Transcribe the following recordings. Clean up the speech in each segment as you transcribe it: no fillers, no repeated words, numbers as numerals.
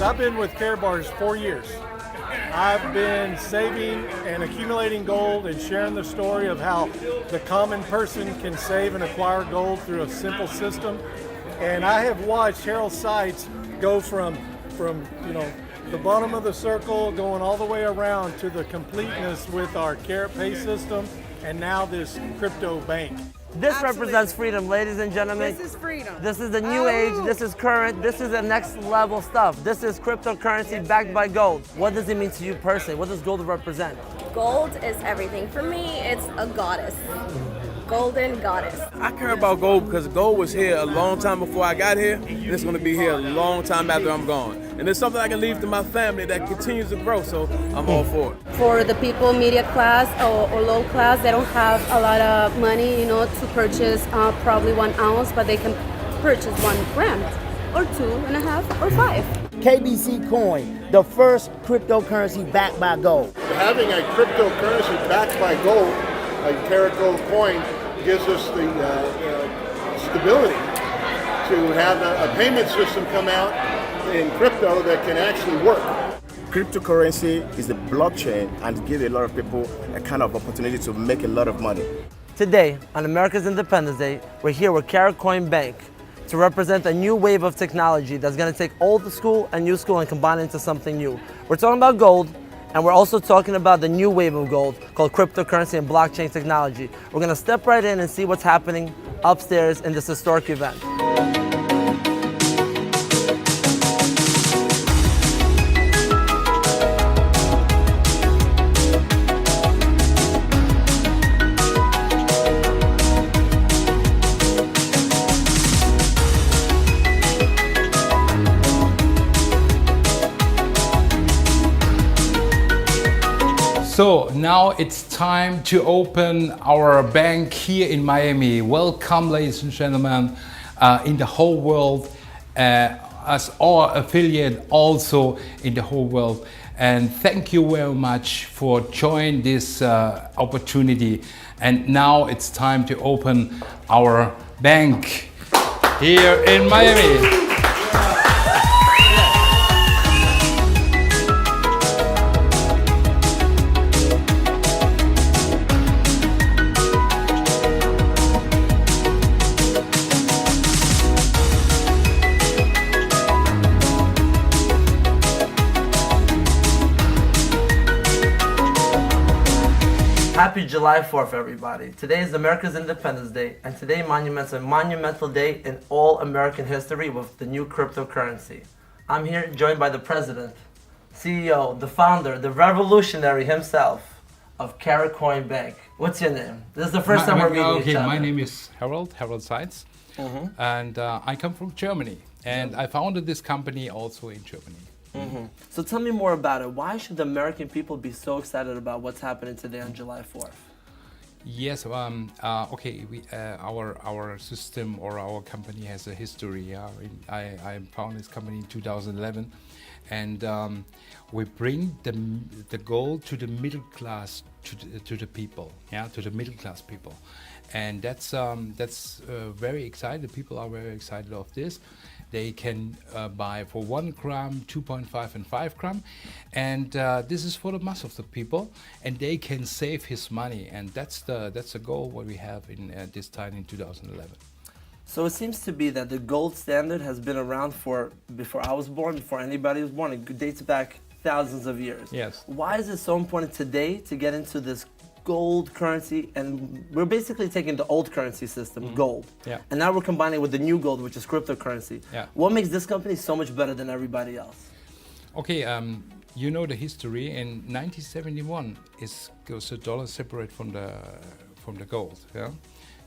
I've been with Karatbars 4 years. I've been saving and accumulating gold and sharing the story of how the common person can save and acquire gold through a simple system. And I have watched Harold's sites go from the bottom of the circle going all the way around to the completeness with our Karat Pay system and now this crypto bank. This Absolutely. represents freedom, ladies and gentlemen. This is freedom. This is the new age, this is current, this is the next level stuff. This is cryptocurrency backed by gold. What does it mean to you personally? What does gold represent? Gold is everything. For me, it's a goddess. Golden goddess. I care about gold because gold was here a long time before I got here, and it's going to be here a long time after I'm gone. And it's something I can leave to my family that continues to grow, so I'm all for it. For the people media class or low class, they don't have a lot of money, to purchase probably 1 ounce, but they can purchase 1 gram or 2.5 or 5. KBC coin, the first cryptocurrency backed by gold. Having a cryptocurrency backed by gold, like KARATCOIN, gives us the stability to have a payment system come out in crypto that can actually work. Cryptocurrency is a blockchain and gives a lot of people a kind of opportunity to make a lot of money. Today, on America's Independence Day, we're here with KARATCOIN Bank to represent a new wave of technology that's going to take old school and new school and combine it into something new. We're talking about gold, and we're also talking about the new wave of gold called cryptocurrency and blockchain technology. We're going to step right in and see what's happening upstairs in this historic event. So now it's time to open our bank here in Miami. Welcome, ladies and gentlemen, in the whole world, as our affiliate also in the whole world. And thank you very much for joining this opportunity. And now it's time to open our bank here in Miami. Happy July 4th, everybody. Today is America's Independence Day, and today monuments a monumental day in all American history with the new cryptocurrency. I'm here joined by the president, CEO, the founder, the revolutionary himself of KARATCOIN Bank. What's your name? This is the first time we're meeting each other. My name is Harold Seitz, and I come from Germany, and I founded this company also in Germany. So tell me more about it. Why should the American people be so excited about what's happening today on July 4th? Yes, okay. Our system or our company has a history. I founded this company in 2011, and we bring the gold to the middle class, to the people, to the middle class people, and that's very exciting. The people are very excited of this. They can buy for 1 gram, 2.5 and 5 gram, and this is for the mass of the people, and they can save his money, and that's the goal what we have in this time in 2011. So it seems to be that the gold standard has been around before I was born, before anybody was born. It dates back thousands of years. Yes. Why is it so important today to get into this gold currency? And we're basically taking the old currency system, gold, and now we're combining it with the new gold, which is cryptocurrency. What makes this company so much better than everybody else? Okay, you know the history. In 1971, goes the dollar separate from the gold.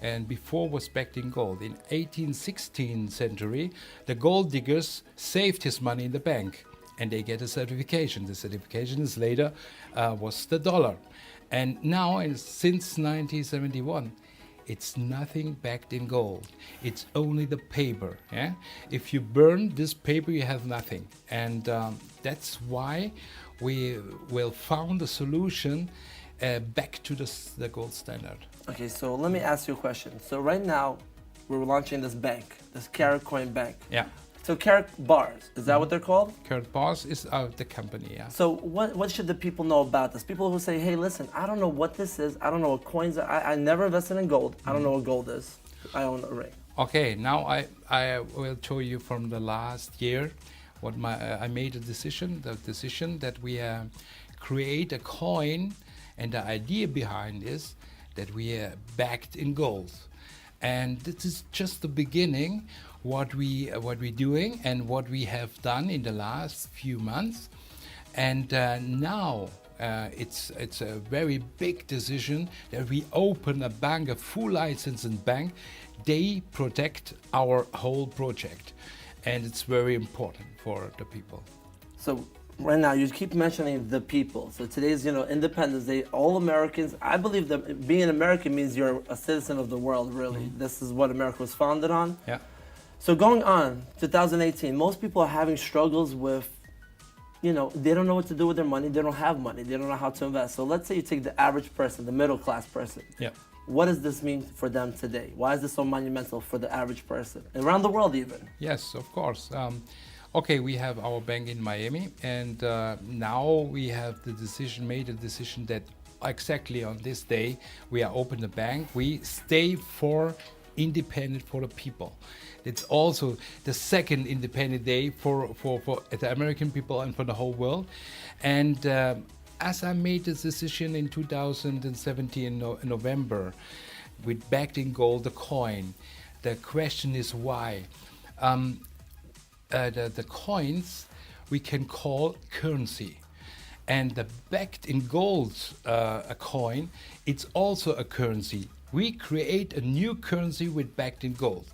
And before was backed in gold. In 1816 century, the gold diggers saved his money in the bank, and they get a certification. The certification is later was the dollar. And now, since 1971, it's nothing backed in gold. It's only the paper. If you burn this paper, you have nothing. And that's why we will found a solution back to the gold standard. Okay, so let me ask you a question. So right now, we're launching this bank, this KARATCOIN Bank. So Karat bars, is that what they're called? Karat bars is the company, yeah. So what should the people know about this? People who say, hey, listen, I don't know what this is. I don't know what coins are. I never invested in gold. I don't know what gold is. I own a ring. Okay, now I will show you from the last year what I made the decision that we create a coin, and the idea behind is that we are backed in gold. And this is just the beginning, what we're doing and what we have done in the last few months. And now it's a very big decision that we open a bank, a full licensed bank. They protect our whole project, and it's very important for the people. So right now you keep mentioning the people. So today's Independence Day. All Americans. I believe that being an American means you're a citizen of the world. Really, this is what America was founded on. Yeah. So going on 2018, most people are having struggles with, they don't know what to do with their money. They don't have money. They don't know how to invest. So let's say you take the average person, the middle class person. Yeah. What does this mean for them today? Why is this so monumental for the average person around the world even? Yes, of course. Okay, we have our bank in Miami, and now we have made a decision that exactly on this day we are open the bank. We stay for independent for the people. It's also the second independent day for the American people and for the whole world. And as I made this decision in 2017 in November, with backed in gold the coin, the question is why. The coins we can call currency, and the backed in gold a coin, it's also a currency. We create a new currency with backed in gold,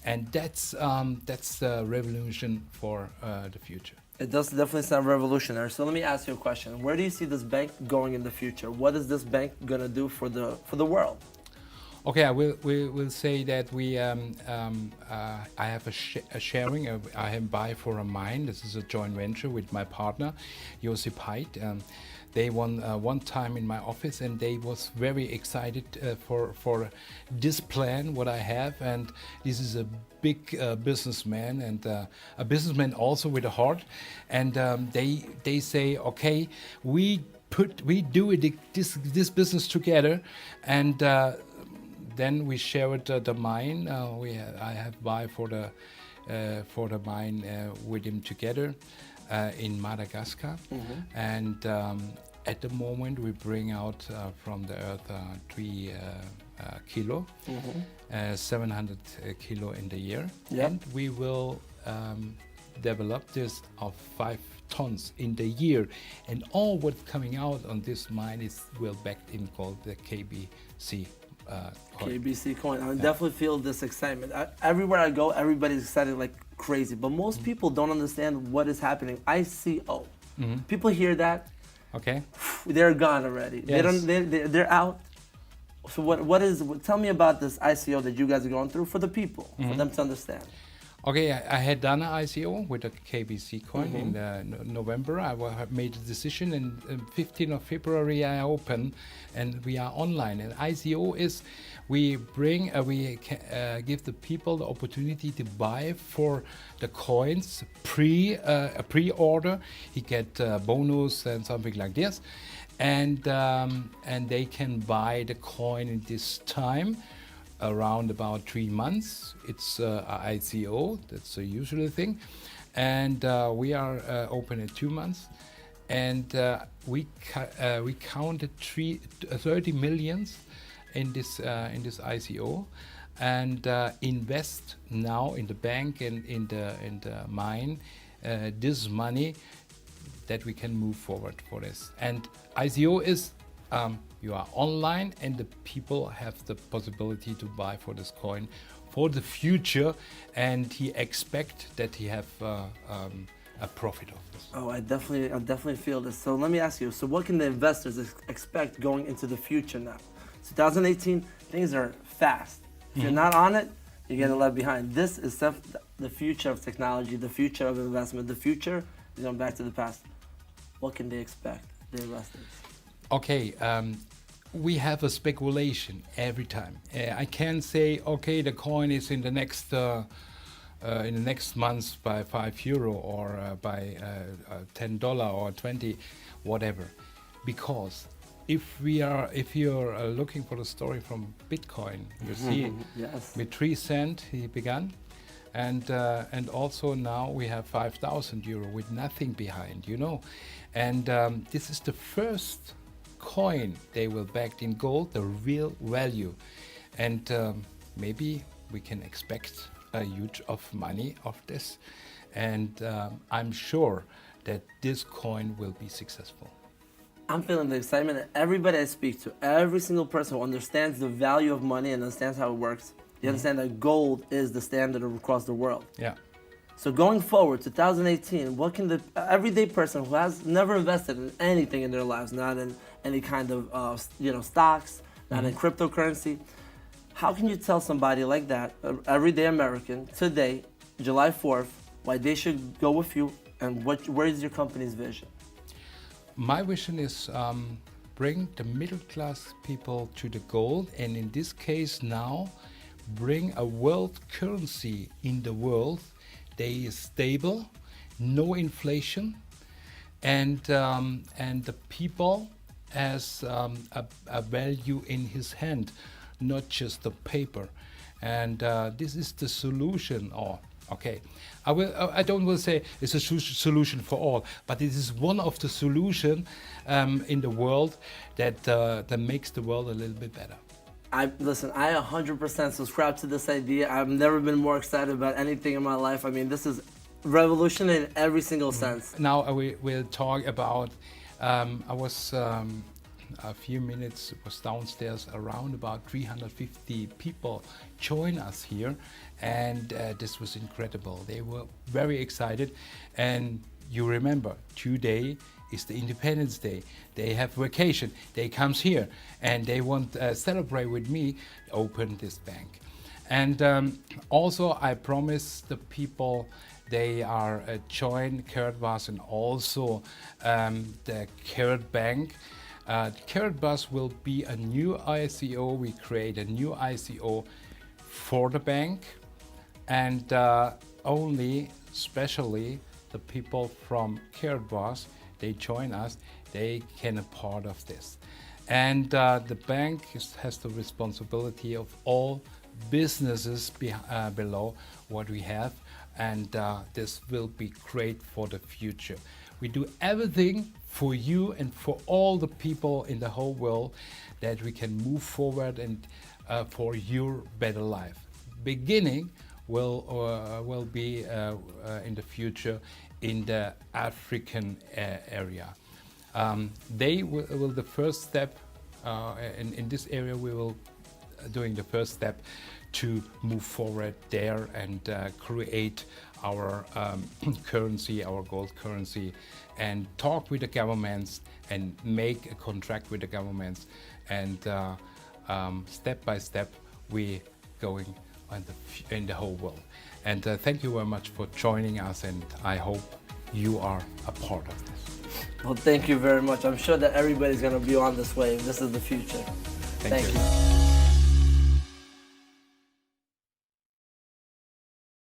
and that's the revolution for the future. It does definitely sound revolutionary. So let me ask you a question. Where do you see this bank going in the future? What is this bank gonna do for the world? Okay, I will say that I have a sharing. I buy for a mine. This is a joint venture with my partner, Josip Haidt. They won one time in my office, and they was very excited for this plan what I have. And this is a big businessman, and a businessman also with a heart. And they say, okay, we do this business together, and then we shared the mine. I have buy for the mine with him together in Madagascar, and at the moment we bring out from the earth 3 kilo, 700 kilo in the year, and we will develop this of 5 tons in the year, and all what's coming out on this mine will backed in gold, the KBC. Coin. KBC coin. I definitely feel this excitement. Everywhere I go, everybody's excited like crazy. But most people don't understand what is happening. ICO. People hear that. Okay. They're gone already. Yes. They're out. So tell me about this ICO that you guys are going through for the people, for them to understand. Okay, I had done an ICO with a KBC coin in November. I made a decision, and 15th of February I open, and we are online. And ICO is we give the people the opportunity to buy for the coins a pre-order. He get bonus and something like this, and they can buy the coin in this time. Around about 3 months. It's ICO, that's a usual thing, and we are open in 2 months, and we counted 30 millions in this ICO, and invest now in the bank and in the mine this money that we can move forward for this. And ICO is you are online, and the people have the possibility to buy for this coin for the future, and he expect that he have a profit of this. Oh, I definitely feel this. So let me ask you, so what can the investors expect going into the future now? 2018, things are fast. If you're not on it, you're getting left behind. This is the future of technology, the future of investment, the future is going back to the past. What can they expect, the investors? Okay, we have a speculation every time. I can say, okay, the coin is in the next in the next month by €5 or by $10 or 20, whatever. Because if you're looking for the story from Bitcoin, you see Yes. with 3 cents he began, and also now we have €5,000 with nothing behind, you know, and this is the first coin they will back in gold, the real value, and maybe we can expect a huge of money of this, and I'm sure that this coin will be successful. I'm feeling the excitement that everybody I speak to, every single person who understands the value of money and understands how it works, you understand that gold is the standard across the world. Yeah. So going forward, 2018, what can the everyday person who has never invested in anything in their lives, not in any kind of stocks, not in cryptocurrency, how can you tell somebody like that, an everyday American, today, July 4th, why they should go with you, and where is your company's vision? My vision is bring the middle class people to the gold, and in this case now, bring a world currency in the world that is stable, no inflation, and the people has a value in his hand, not just the paper, and this is the solution. I don't will say it's a solution for all, but it is one of the solution in the world that makes the world a little bit better. Listen, I 100% subscribe to this idea. I've never been more excited about anything in my life. I mean, this is revolutionary in every single sense. Now we will talk about, I was a few minutes, was downstairs, around about 350 people join us here, and this was incredible. They were very excited, and you remember, today is the Independence Day. They have vacation. They comes here and they want to celebrate with me, open this bank. And also I promise the people they are join KARATCOIN and also the Karat Bank. KARATCOIN will be a new ICO. We create a new ICO for the bank, and only specially the people from KARATCOIN, they join us, they can be a part of this. And the bank has the responsibility of all businesses below what we have, and this will be great for the future. We do everything for you and for all the people in the whole world that we can move forward and for your better life. Beginning will be in the future in the African area. They will the first step in this area. We will doing the first step to move forward there and create our currency, our gold currency, and talk with the governments and make a contract with the governments, and step by step we going in the whole world. And thank you very much for joining us, and I hope you are a part of this. Well, thank you very much. I'm sure that everybody's going to be on this wave. This is the future. Thank you.